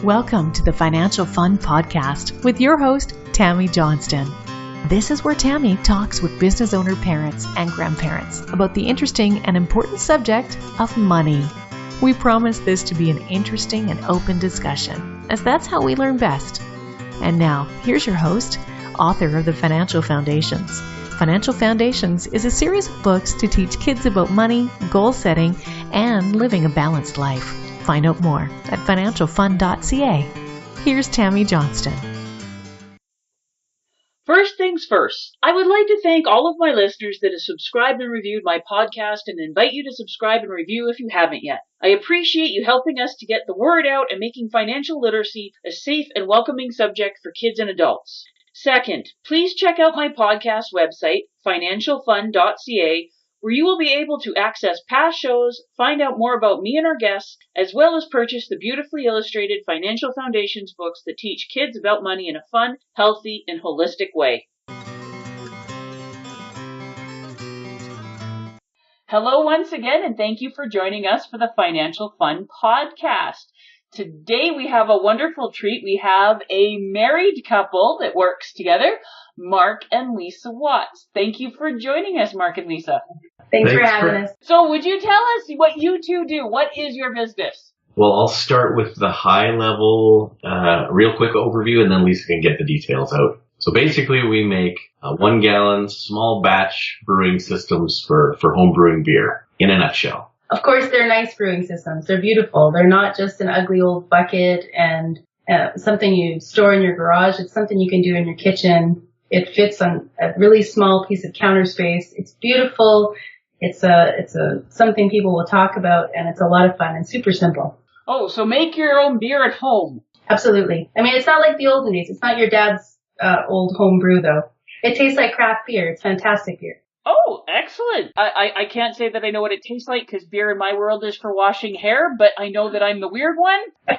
Welcome to the Financial Fun Podcast with your host, Tammy Johnston. This is where Tammy talks with business owner parents and grandparents about the interesting and important subject of money. We promise this to be an interesting and open discussion, as that's how we learn best. And now, here's your host, author of the Financial Foundations. Financial Foundations is a series of books to teach kids about money, goal setting, and living a balanced life. Find out more at financialfun.ca. Here's Tammy Johnston. First things first, I would like to thank all of my listeners that have subscribed and reviewed my podcast and invite you to subscribe and review if you haven't yet. I appreciate you helping us to get the word out and making financial literacy a safe and welcoming subject for kids and adults. Second, please check out my podcast website, financialfun.ca, where you will be able to access past shows, find out more about me and our guests, as well as purchase the beautifully illustrated Financial Foundations books that teach kids about money in a fun, healthy, and holistic way. Hello once again, and thank you for joining us for the Financial Fun Podcast. Today we have a wonderful treat. We have a married couple that works together, Mark and Lisa Watts. Thank you for joining us, Mark and Lisa. Thanks for having us. So would you tell us what you two do? What is your business? Well, I'll start with the high level, real quick overview, and then Lisa can get the details out. So basically we make 1 gallon small batch brewing systems for home brewing beer in a nutshell. Of course, they're nice brewing systems. They're beautiful. They're not just an ugly old bucket and something you store in your garage. It's something you can do in your kitchen. It fits on a really small piece of counter space. It's beautiful. It's something people will talk about, and it's a lot of fun and super simple. Oh, so make your own beer at home. Absolutely. I mean, it's not like the olden days. It's not your dad's old home brew, though. It tastes like craft beer. It's fantastic beer. Oh, excellent. I can't say that I know what it tastes like because beer in my world is for washing hair, but I know that I'm the weird one.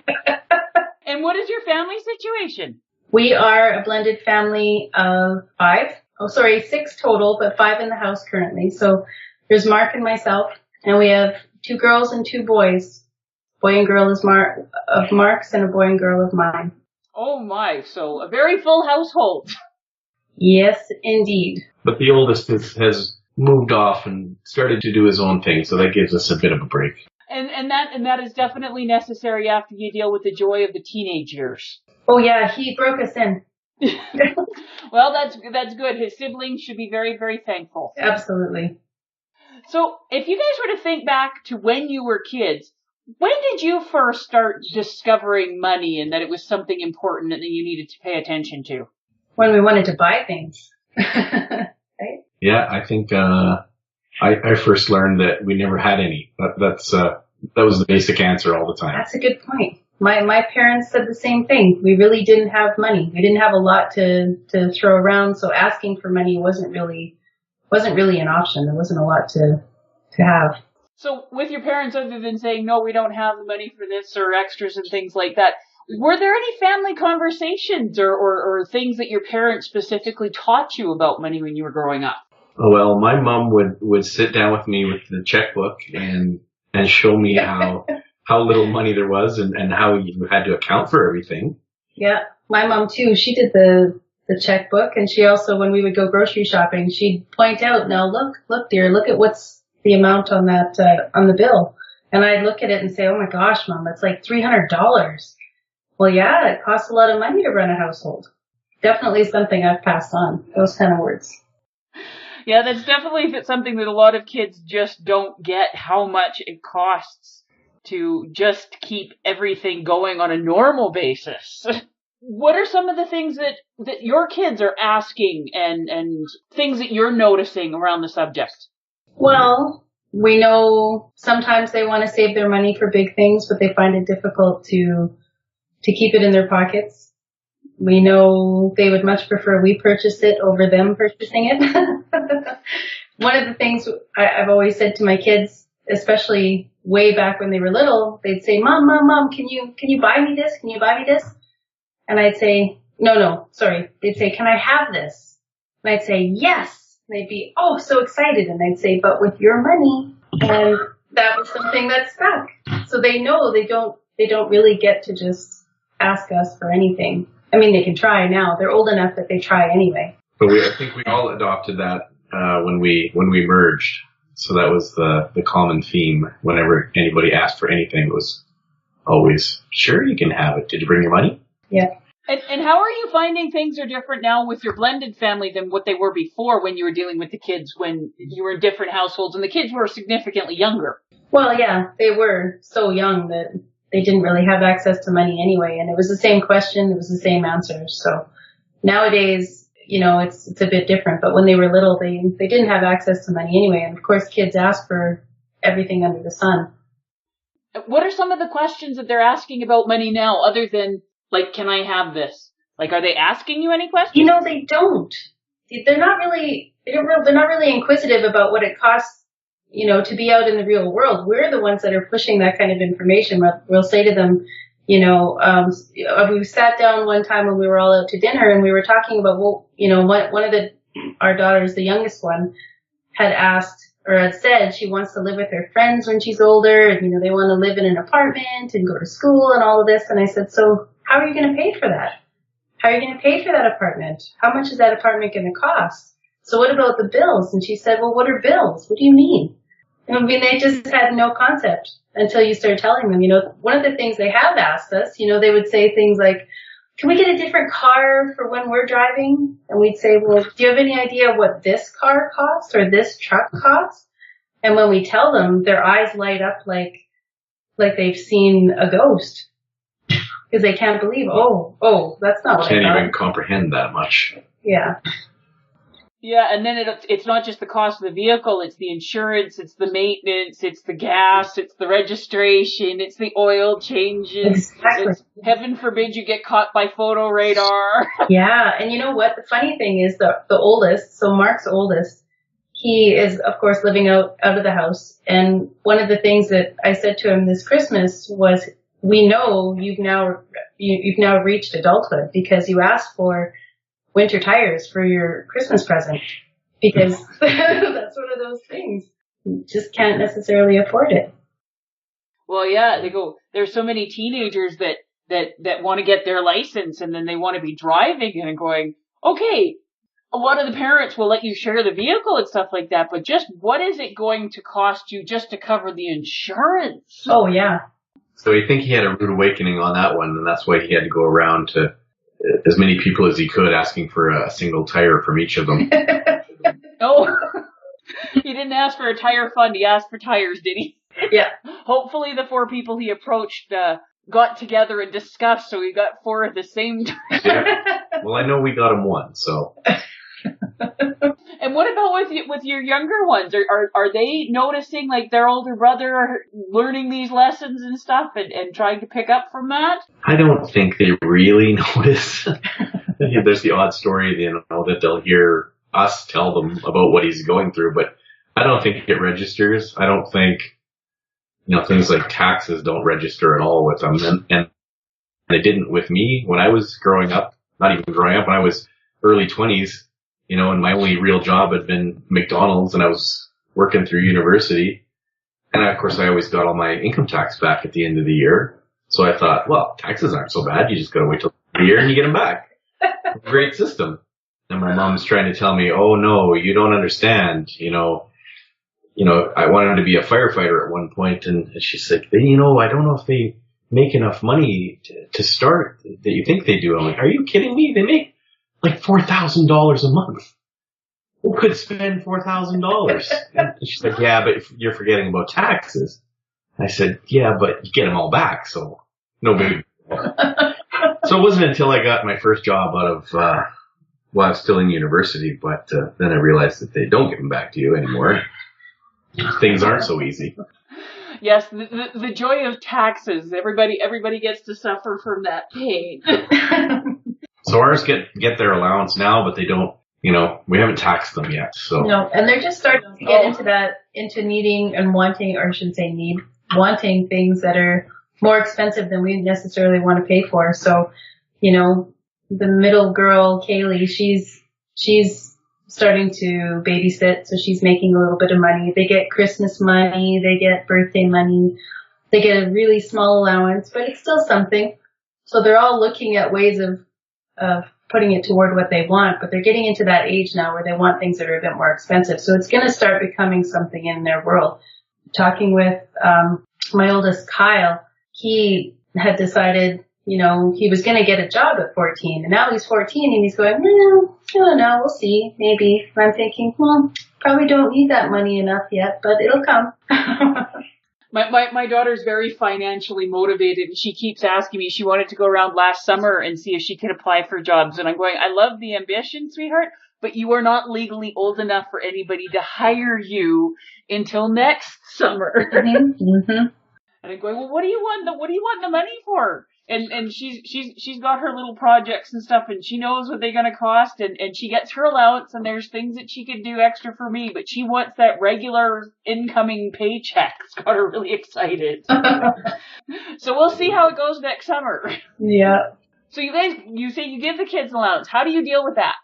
And what is your family situation? We are a blended family of 6 total, but 5 in the house currently. So there's Mark and myself, and we have 2 girls and 2 boys. Boy and girl is of Mark's and a boy and girl of mine. Oh my, so a very full household. Yes, indeed. But the oldest has moved off and started to do his own thing, so that gives us a bit of a break. And that is definitely necessary after you deal with the joy of the teenage years. Oh yeah, he broke us in. Well, that's good. His siblings should be very, very thankful. Absolutely. So if you guys were to think back to when you were kids, when did you first start discovering money and that it was something important and that you needed to pay attention to? When we wanted to buy things. Right? Yeah, I think I first learned that we never had any. That was the basic answer all the time. That's a good point. My parents said the same thing. We really didn't have money. We didn't have a lot to throw around, so asking for money wasn't really an option. There wasn't a lot to have. So with your parents, other than saying, no, we don't have the money for this or extras and things like that, were there any family conversations or things that your parents specifically taught you about money when you were growing up? Well, my mom would sit down with me with the checkbook and show me how little money there was and how you had to account for everything. Yeah, my mom too. She did the checkbook, and she also, when we would go grocery shopping, she'd point out, now look dear, look at what's the amount on that on the bill. And I'd look at it and say, oh my gosh, Mom, that's like $300. Well, yeah, it costs a lot of money to run a household. Definitely something I've passed on, those kind of words. Yeah, that's definitely something that a lot of kids just don't get, how much it costs to just keep everything going on a normal basis. What are some of the things that your kids are asking and things that you're noticing around the subject? Well, we know sometimes they want to save their money for big things, but they find it difficult to keep it in their pockets. We know they would much prefer we purchase it over them purchasing it. One of the things I've always said to my kids, especially way back when they were little, they'd say, Mom, can you buy me this? Can you buy me this? And I'd say, no, sorry. They'd say, can I have this? And I'd say, yes. And they'd be, oh, so excited. And I'd say, but with your money. And that was something that stuck. So they know they don't really get to just ask us for anything. I mean, they can try now. They're old enough that they try anyway. But I think we all adopted that when we merged. So that was the common theme. Whenever anybody asked for anything, it was always, sure, you can have it. Did you bring your money? Yeah. And how are you finding things are different now with your blended family than what they were before when you were dealing with the kids, when you were in different households and the kids were significantly younger? Well, yeah, they were so young that they didn't really have access to money anyway. And it was the same question. It was the same answers. So nowadays, you know, it's a bit different. But when they were little, they didn't have access to money anyway. And of course, kids ask for everything under the sun. What are some of the questions that they're asking about money now, other than, like, can I have this? Like, are they asking you any questions? You know, they don't. They're not really inquisitive about what it costs, you know, to be out in the real world. We're the ones that are pushing that kind of information. We'll say to them, you know, we sat down one time when we were all out to dinner and we were talking about, well, you know, one of our daughters, the youngest one, had asked or had said she wants to live with her friends when she's older, and, you know, they want to live in an apartment and go to school and all of this. And I said, so how are you going to pay for that? How are you going to pay for that apartment? How much is that apartment going to cost? So what about the bills? And she said, well, what are bills? What do you mean? I mean, they just had no concept until you start telling them. You know, one of the things they have asked us, you know, they would say things like, can we get a different car for when we're driving? And we'd say, well, do you have any idea what this car costs or this truck costs? And when we tell them, their eyes light up like they've seen a ghost. Because they can't believe, that's not what I thought. Can't even comprehend that much. Yeah. Yeah, and then it's not just the cost of the vehicle, it's the insurance, it's the maintenance, it's the gas, it's the registration, it's the oil changes. Exactly. It's, heaven forbid you get caught by photo radar. Yeah, and you know what? The funny thing is the oldest, so Mark's oldest, he is, of course, living out of the house. And one of the things that I said to him this Christmas was, we know you've now reached adulthood because you asked for winter tires for your Christmas present, because that's one of those things. You just can't necessarily afford it. Well, yeah, there's so many teenagers that want to get their license and then they want to be driving and going, okay, a lot of the parents will let you share the vehicle and stuff like that, but just what is it going to cost you just to cover the insurance? Oh, yeah. So I think he had a rude awakening on that one, and that's why he had to go around to as many people as he could asking for a single tire from each of them. Oh, he didn't ask for a tire fund. He asked for tires, did he? Yeah. Hopefully the 4 people he approached got together and discussed, so he got 4 at the same time. Yeah. Well, I know we got him one, so. And what about with your younger ones? Are they noticing, like, their older brother learning these lessons and stuff and trying to pick up from that? I don't think they really notice. There's the odd story, you know, that they'll hear us tell them about what he's going through, but I don't think it registers. I don't think, you know, things like taxes don't register at all with them. And they didn't with me when I was growing up, not even growing up, when I was early 20s. You know, and my only real job had been McDonald's, and I was working through university. And of course, I always got all my income tax back at the end of the year. So I thought, well, taxes aren't so bad. You just got to wait till the year and you get them back. Great system. And my mom's trying to tell me, oh no, you don't understand. You know, I wanted to be a firefighter at one point, and she's like, you know, I don't know if they make enough money to start that you think they do. I'm like, are you kidding me? They make like $4,000 a month. Who could spend $4,000? And she's like, yeah, but you're forgetting about taxes. I said, yeah, but you get them all back, so no big deal. So it wasn't until I got my first job out of, I was still in university, but then I realized that they don't give them back to you anymore. Things aren't so easy. Yes, the joy of taxes. Everybody gets to suffer from that pain. So ours get their allowance now, but they don't, you know, we haven't taxed them yet. So no, and they're just starting to get into needing and wanting, or I shouldn't say wanting things that are more expensive than we necessarily want to pay for. So, you know, the middle girl, Kaylee, she's starting to babysit, so she's making a little bit of money. They get Christmas money, they get birthday money, they get a really small allowance, but it's still something. So they're all looking at ways of putting it toward what they want, but they're getting into that age now where they want things that are a bit more expensive. So it's going to start becoming something in their world. Talking with my oldest, Kyle, he had decided, he was going to get a job at 14, and now he's 14 and he's going, well, I don't know, we'll see, maybe. And I'm thinking, well, probably don't need that money enough yet, but it'll come. My daughter's very financially motivated, and she keeps asking me. She wanted to go around last summer and see if she could apply for jobs. And I'm going, I love the ambition, sweetheart, but you are not legally old enough for anybody to hire you until next summer. Mm-hmm. And I'm going, well, what do you want the money for? And she's got her little projects and stuff, and she knows what they're going to cost, and she gets her allowance, and there's things that she could do extra for me, but she wants that regular incoming paycheck. It's got her really excited. So we'll see how it goes next summer. Yeah. So you say you give the kids allowance. How do you deal with that?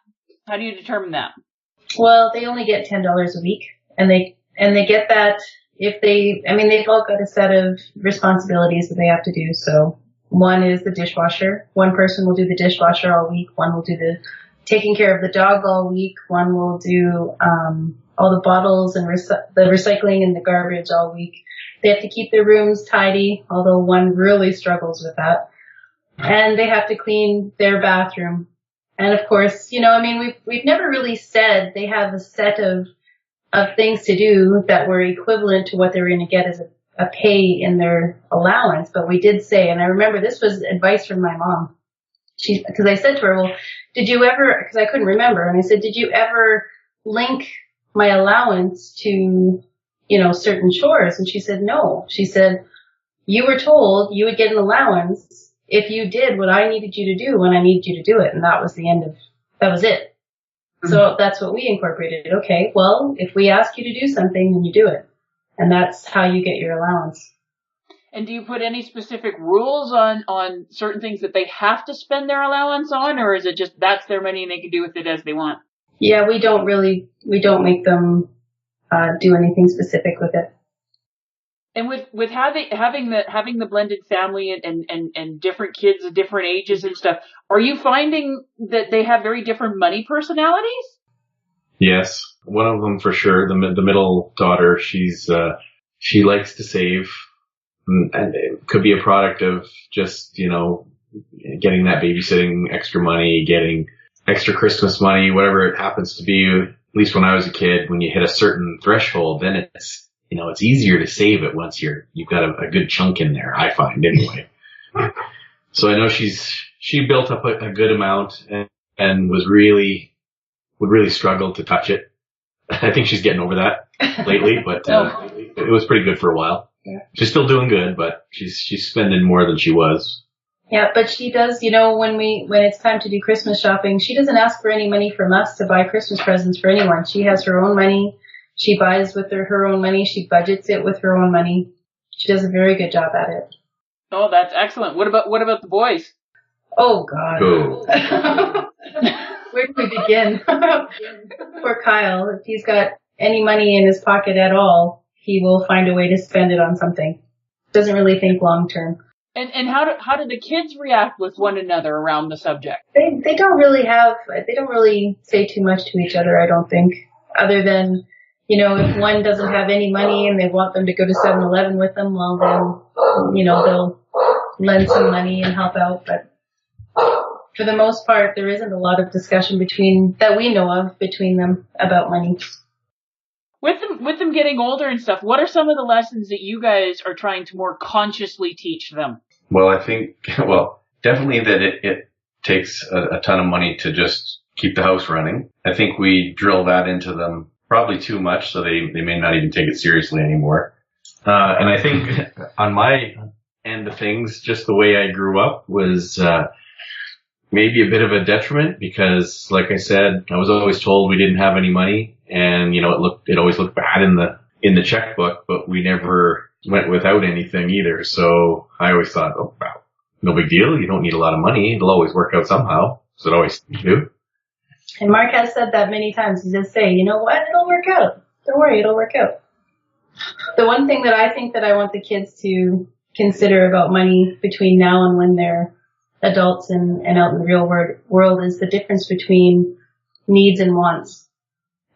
How do you determine that? Well, they only get $10 a week, and they get that if they've all got a set of responsibilities that they have to do, so one is the dishwasher. One person will do the dishwasher all week. One will do the taking care of the dog all week. One will do all the bottles and the recycling and the garbage all week. They have to keep their rooms tidy, although one really struggles with that. And they have to clean their bathroom. And of course, we've never really said they have a set of things to do that were equivalent to what they were going to get as a pay in their allowance, but we did say, and I remember this was advice from my mom. Because I said to her, well, did you ever, because I couldn't remember, and I said, did you ever link my allowance to, certain chores? And she said, no. She said, you were told you would get an allowance if you did what I needed you to do when I needed you to do it. And that was that was it. Mm-hmm. So that's what we incorporated. Okay, well, if we ask you to do something, then you do it. And that's how you get your allowance. And do you put any specific rules on certain things that they have to spend their allowance on, or is it just that's their money and they can do with it as they want? Yeah, we don't make them do anything specific with it. And with having the blended family and different kids of different ages and stuff, are you finding that they have very different money personalities? Yes, one of them for sure. The middle daughter, she likes to save, and it could be a product of just getting that babysitting extra money, getting extra Christmas money, whatever it happens to be. At least when I was a kid, when you hit a certain threshold, then it's easier to save it once you've got a good chunk in there. I find anyway. So I know she built up a good amount and would really struggle to touch it. I think she's getting over that lately, but it was pretty good for a while. Yeah. She's still doing good, but she's spending more than she was. Yeah, but she does, when it's time to do Christmas shopping, she doesn't ask for any money from us to buy Christmas presents for anyone. She has her own money. She buys with her own money. She budgets it with her own money. She does a very good job at it. Oh, that's excellent. What about the boys? Oh, God. Oh. Where do we begin? Poor Kyle. If he's got any money in his pocket at all, he will find a way to spend it on something. Doesn't really think long term. And how do the kids react with one another around the subject? They don't really say too much to each other, I don't think, other than, if one doesn't have any money and they want them to go to 7-Eleven with them, well then, they'll lend some money and help out. But for the most part, there isn't a lot of discussion that we know of between them about money. With them getting older and stuff, what are some of the lessons that you guys are trying to more consciously teach them? Well, I think, definitely that it takes a ton of money to just keep the house running. I think we drill that into them probably too much, so they may not even take it seriously anymore. And I think on my end of things, just the way I grew up was maybe a bit of a detriment because, like I said, I was always told we didn't have any money, and it always looked bad in the checkbook, but we never went without anything either. So I always thought, oh wow, no big deal. You don't need a lot of money. It'll always work out somehow. So it always do. And Mark has said that many times. He does say, you know what? It'll work out. Don't worry, it'll work out. The one thing that I think that I want the kids to consider about money between now and when they're adults and out in the real world is the difference between needs and wants,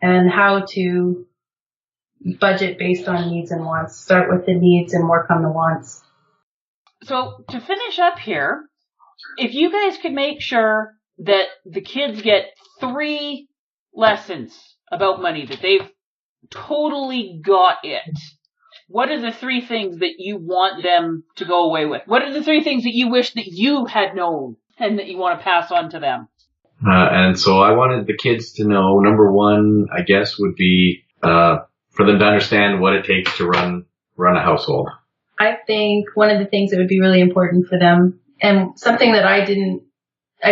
and how to budget based on needs and wants. Start with the needs and work on the wants. So to finish up here, if you guys could make sure that the kids get 3 lessons about money, that they've totally got it, what are the 3 things that you want them to go away with? What are the 3 things that you wish that you had known and that you want to pass on to them? And so I wanted the kids to know, number one, I guess, would be for them to understand what it takes to run a household. I think one of the things that would be really important for them, and something that I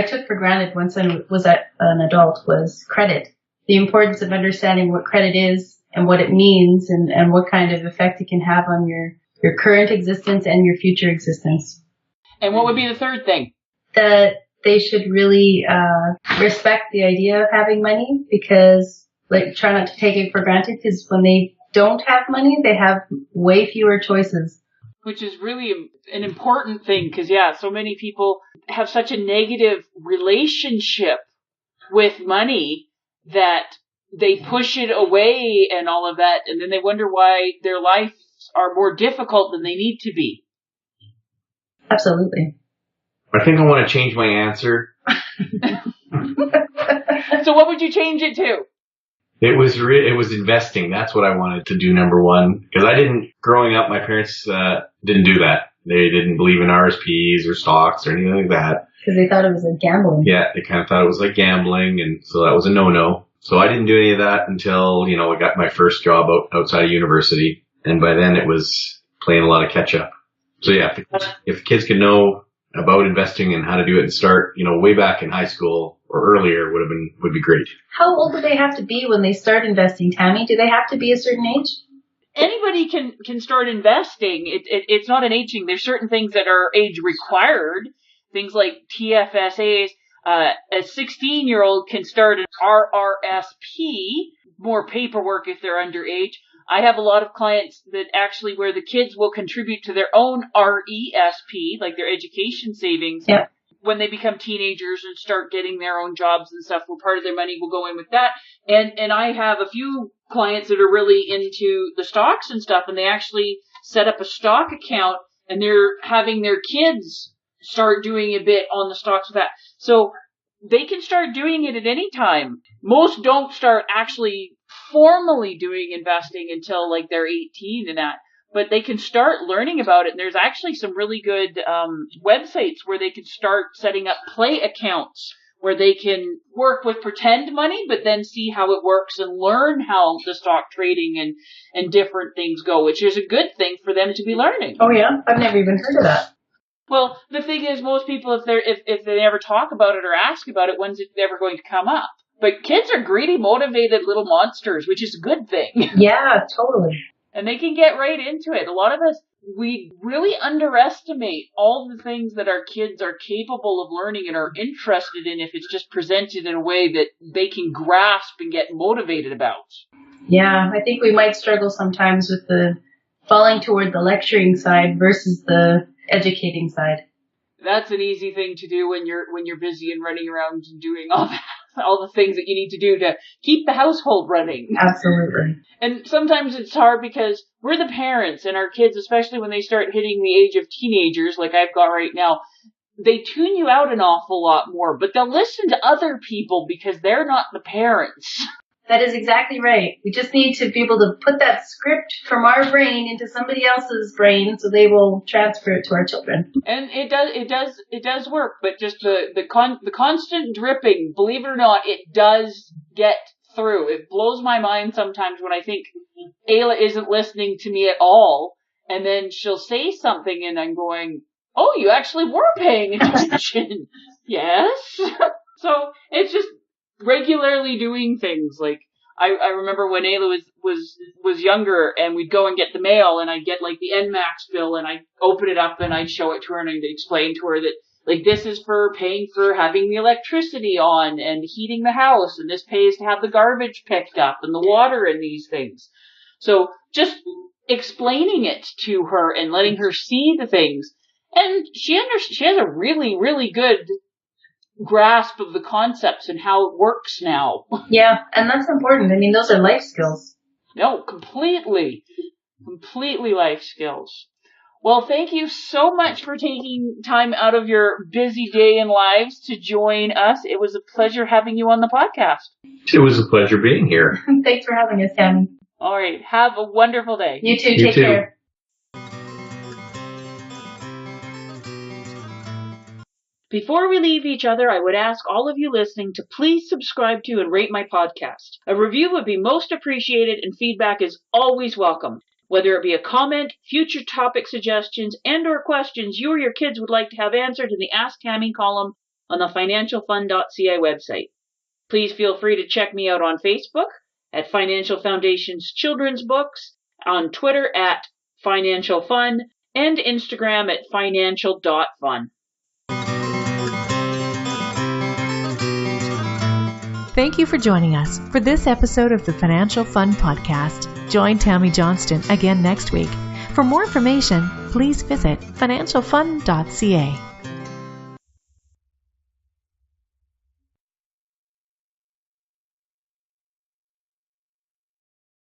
took for granted once I was an adult, was credit. The importance of understanding what credit is and what it means and what kind of effect it can have on your current existence and your future existence. And what would be the 3rd thing? That they should really respect the idea of having money, because try not to take it for granted, because when they don't have money, they have way fewer choices. Which is really an important thing, because, so many people have such a negative relationship with money that they push it away and all of that, and then they wonder why their lives are more difficult than they need to be. Absolutely. I think I want to change my answer. So what would you change it to? It was investing. That's what I wanted to do, number one. Because growing up, my parents didn't do that. They didn't believe in RSPs or stocks or anything like that. Because they thought it was like gambling. Yeah, they kind of thought it was like gambling, and so that was a no-no. So I didn't do any of that until, I got my first job outside of university. And by then it was playing a lot of catch-up. So yeah, if kids could know about investing and how to do it and start, way back in high school or earlier would be great. How old do they have to be when they start investing, Tammy? Do they have to be a certain age? Anybody can start investing. It's not an age thing. There's certain things that are age required. Things like TFSAs. A 16-year-old can start an RRSP, more paperwork if they're underage. I have a lot of clients that actually where the kids will contribute to their own RESP, like their education savings, when they become teenagers and start getting their own jobs and stuff, where part of their money will go in with that. And I have a few clients that are really into the stocks and stuff, and they actually set up a stock account, and they're having their kids start doing a bit on the stocks with that. So they can start doing it at any time. Most don't start actually formally doing investing until like they're 18 and that, but they can start learning about it. And there's actually some really good websites where they can start setting up play accounts where they can work with pretend money, but then see how it works and learn how the stock trading and different things go, which is a good thing for them to be learning. Oh yeah, I've never even heard of that. Well, the thing is, most people, if they never talk about it or ask about it, when's it ever going to come up? But kids are greedy, motivated little monsters, which is a good thing. Yeah, totally. And they can get right into it. A lot of us, we really underestimate all the things that our kids are capable of learning and are interested in if it's just presented in a way that they can grasp and get motivated about. Yeah, I think we might struggle sometimes with the falling toward the lecturing side versus the educating side. That's an easy thing to do when you're busy and running around and doing all the things that you need to do to keep the household running. Absolutely. And sometimes it's hard because we're the parents, and our kids, especially when they start hitting the age of teenagers like I've got right now, they tune you out an awful lot more, but they'll listen to other people because they're not the parents. That is exactly right. We just need to be able to put that script from our brain into somebody else's brain so they will transfer it to our children. And it does work, but just the constant dripping, believe it or not, it does get through. It blows my mind sometimes when I think Ayla isn't listening to me at all, and then she'll say something and I'm going, oh, you actually were paying attention. Yes. So it's just regularly doing things. Like I remember when Ayla was younger, and we'd go and get the mail, and I'd get like the NMAX bill, and I'd open it up and I'd show it to her, and I'd explain to her that like this is for paying for having the electricity on and heating the house, and this pays to have the garbage picked up and the water and these things. So just explaining it to her and letting her see the things. And she has a really, really good grasp of the concepts and how it works now. Yeah, and that's important. I mean, those are life skills. No, completely life skills. Well, thank you so much for taking time out of your busy day and lives to join us. It was a pleasure having you on the podcast. It was a pleasure being here. Thanks for having us, Tammy. All right. Have a wonderful day. You too. Take care. Before we leave each other, I would ask all of you listening to please subscribe to and rate my podcast. A review would be most appreciated, and feedback is always welcome. Whether it be a comment, future topic suggestions, and/or questions you or your kids would like to have answered in the Ask Tammy column on the financialfund.ca website. Please feel free to check me out on Facebook at Financial Foundation's Children's Books, on Twitter at Financial Fund, and Instagram at financial.fun. Thank you for joining us for this episode of the Financial Fun Podcast. Join Tammy Johnston again next week. For more information, please visit financialfun.ca.